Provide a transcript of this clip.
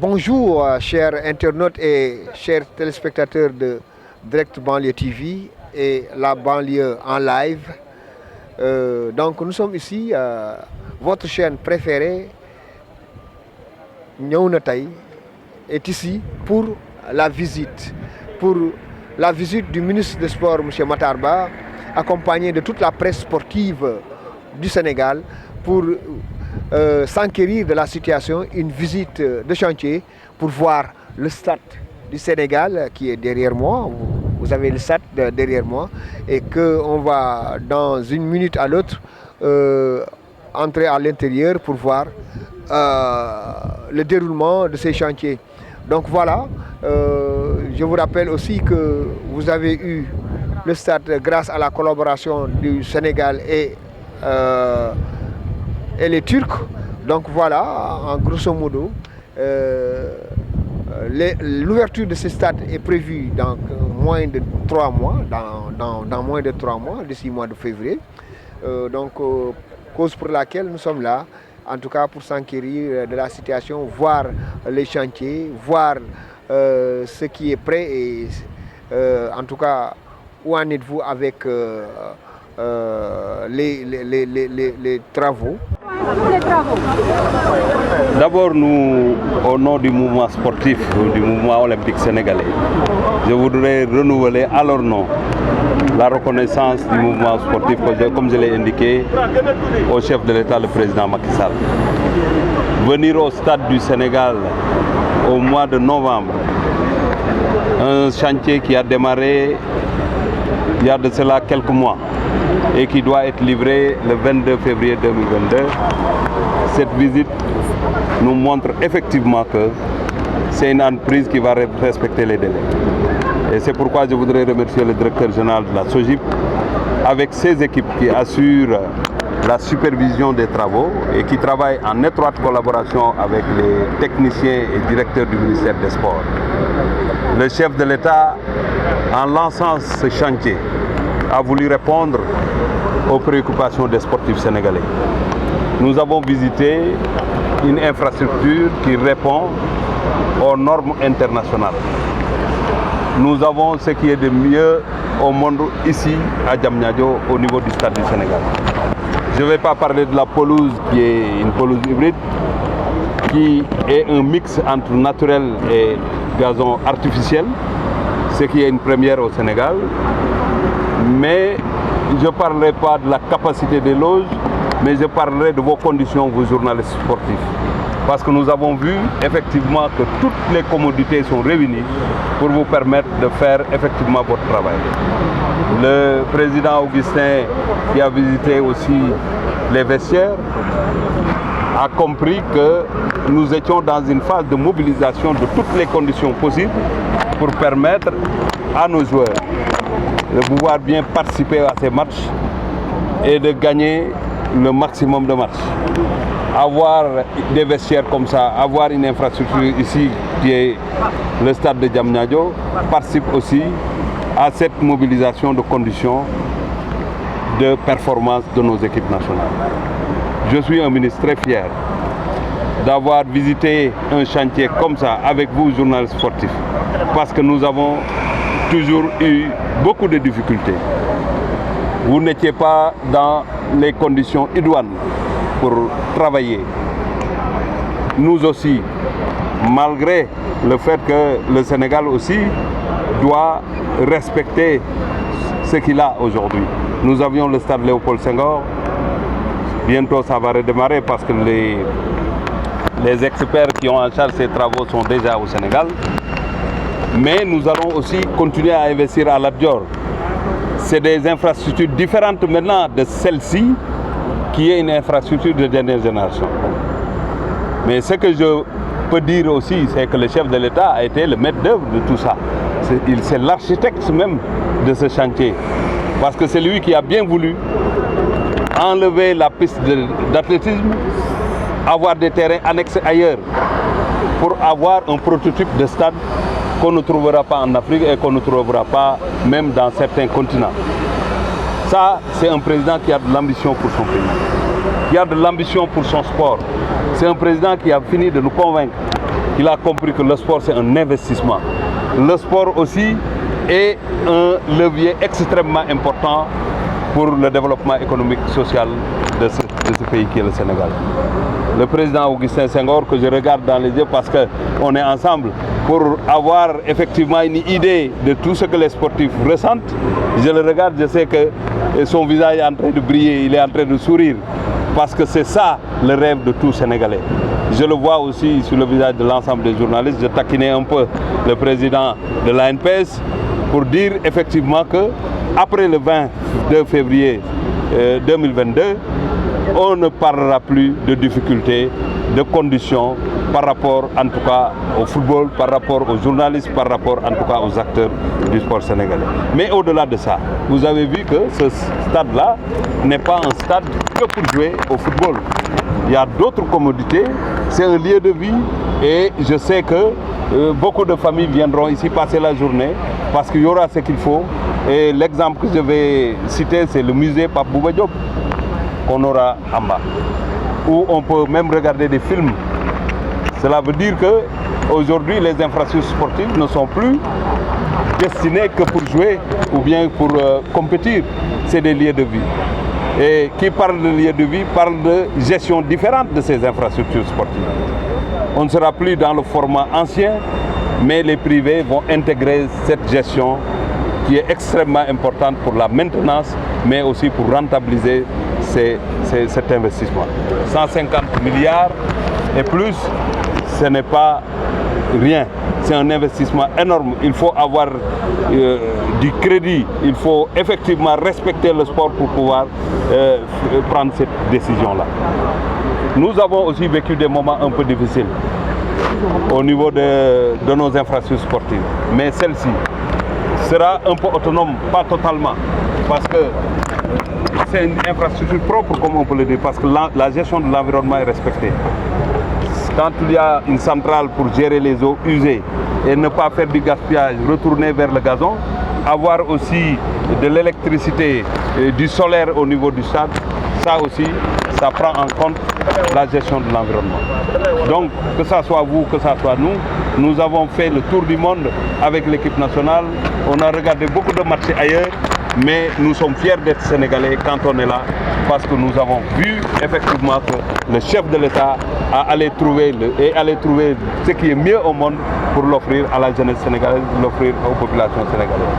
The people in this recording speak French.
Bonjour chers internautes et chers téléspectateurs de Direct Banlieue TV et la banlieue en live. Donc nous sommes ici, votre chaîne préférée, Ñëw Tay, est ici pour la visite du ministre des Sports, M. Matar Ba, accompagné de toute la presse sportive du Sénégal pour s'enquérir de la situation, une visite de chantier pour voir le stade du Sénégal qui est derrière moi. Vous avez le stade derrière moi et qu'on va dans une minute à l'autre entrer à l'intérieur pour voir le déroulement de ces chantiers. Donc voilà, je vous rappelle aussi que vous avez eu le stade grâce à la collaboration du Sénégal et les Turcs. Donc voilà, en grosso modo, l'ouverture de ce stade est prévue dans moins de 3 mois, dans moins de 3 mois, d'ici le mois de février. Cause pour laquelle nous sommes là, en tout cas pour s'enquérir de la situation, voir les chantiers, voir ce qui est prêt et en tout cas, où en êtes-vous avec les travaux? D'abord, nous, au nom du mouvement sportif, du mouvement olympique sénégalais, je voudrais renouveler à leur nom la reconnaissance du mouvement sportif, comme je l'ai indiqué au chef de l'État, le président Macky Sall. Venir au stade du Sénégal au mois de novembre, un chantier qui a démarré il y a de cela quelques mois et qui doit être livré le 22 février 2022. Cette visite nous montre effectivement que c'est une entreprise qui va respecter les délais. Et c'est pourquoi je voudrais remercier le directeur général de la SOGIP avec ses équipes qui assurent la supervision des travaux et qui travaillent en étroite collaboration avec les techniciens et directeurs du ministère des Sports. Le chef de l'État, en lançant ce chantier, a voulu répondre aux préoccupations des sportifs sénégalais. Nous avons visité une infrastructure qui répond aux normes internationales. Nous avons ce qui est de mieux au monde ici à Diamniadio au niveau du stade du Sénégal. Je ne vais pas parler de la pelouse qui est une pelouse hybride qui est un mix entre naturel et gazon artificiel, ce qui est une première au Sénégal. Mais je ne parlerai pas de la capacité des loges, mais je parlerai de vos conditions, vous journalistes sportifs. Parce que nous avons vu effectivement que toutes les commodités sont réunies pour vous permettre de faire effectivement votre travail. Le président Augustin, qui a visité aussi les vestiaires, a compris que nous étions dans une phase de mobilisation de toutes les conditions possibles pour permettre à nos joueurs de pouvoir bien participer à ces matchs et de gagner le maximum de matchs. Avoir des vestiaires comme ça, avoir une infrastructure ici qui est le stade de Diamniadio participe aussi à cette mobilisation de conditions de performance de nos équipes nationales. Je suis un ministre très fier d'avoir visité un chantier comme ça avec vous, journalistes sportifs, parce que nous avons toujours eu beaucoup de difficultés. Vous n'étiez pas dans les conditions idoines pour travailler. Nous aussi, malgré le fait que le Sénégal aussi doit respecter ce qu'il a aujourd'hui. Nous avions le stade Léopold Senghor. Bientôt ça va redémarrer parce que les experts qui ont en charge ces travaux sont déjà au Sénégal. Mais nous allons aussi continuer à investir à Lat Dior. C'est des infrastructures différentes maintenant de celle-ci, qui est une infrastructure de dernière génération. Mais ce que je peux dire aussi, c'est que le chef de l'État a été le maître d'œuvre de tout ça. C'est l'architecte même de ce chantier. Parce que c'est lui qui a bien voulu enlever la piste d'athlétisme, avoir des terrains annexes ailleurs, pour avoir un prototype de stade qu'on ne trouvera pas en Afrique et qu'on ne trouvera pas même dans certains continents. Ça, c'est un président qui a de l'ambition pour son pays, qui a de l'ambition pour son sport. C'est un président qui a fini de nous convaincre il a compris que le sport c'est un investissement. Le sport aussi est un levier extrêmement important pour le développement économique et social de ce pays qui est le Sénégal. Le président Augustin Senghor, que je regarde dans les yeux parce qu'on est ensemble, pour avoir effectivement une idée de tout ce que les sportifs ressentent, je le regarde, je sais que son visage est en train de briller, il est en train de sourire, parce que c'est ça le rêve de tout Sénégalais. Je le vois aussi sur le visage de l'ensemble des journalistes. Je taquinais un peu le président de l'ANPS pour dire effectivement que après le 22 février 2022, on ne parlera plus de difficultés, de conditions par rapport en tout cas au football, par rapport aux journalistes, par rapport en tout cas aux acteurs du sport sénégalais. Mais au-delà de ça, vous avez vu que ce stade-là n'est pas un stade que pour jouer au football. Il y a d'autres commodités, c'est un lieu de vie et je sais que beaucoup de familles viendront ici passer la journée parce qu'il y aura ce qu'il faut. Et l'exemple que je vais citer, c'est le musée Pape Bouba Diop qu'on aura en bas, où on peut même regarder des films. Cela veut dire qu'aujourd'hui, les infrastructures sportives ne sont plus destinées que pour jouer ou bien pour compétir. C'est des lieux de vie. Et qui parle de lieux de vie parle de gestion différente de ces infrastructures sportives. On ne sera plus dans le format ancien, mais les privés vont intégrer cette gestion qui est extrêmement importante pour la maintenance, mais aussi pour rentabiliser cet investissement. 150 milliards et plus, ce n'est pas rien. C'est un investissement énorme. Il faut avoir du crédit. Il faut effectivement respecter le sport pour pouvoir prendre cette décision-là. Nous avons aussi vécu des moments un peu difficiles au niveau de nos infrastructures sportives. Mais celle-ci sera un peu autonome, pas totalement, parce que c'est une infrastructure propre, comme on peut le dire, parce que la gestion de l'environnement est respectée. Quand il y a une centrale pour gérer les eaux usées et ne pas faire du gaspillage, retourner vers le gazon, avoir aussi de l'électricité, du solaire au niveau du stade, ça aussi, ça prend en compte la gestion de l'environnement. Donc, que ce soit vous, que ce soit nous, nous avons fait le tour du monde avec l'équipe nationale. On a regardé beaucoup de matchs ailleurs, mais nous sommes fiers d'être Sénégalais quand on est là, parce que nous avons vu effectivement que le chef de l'État allait trouver ce qui est mieux au monde pour l'offrir à la jeunesse sénégalaise, l'offrir aux populations sénégalaises.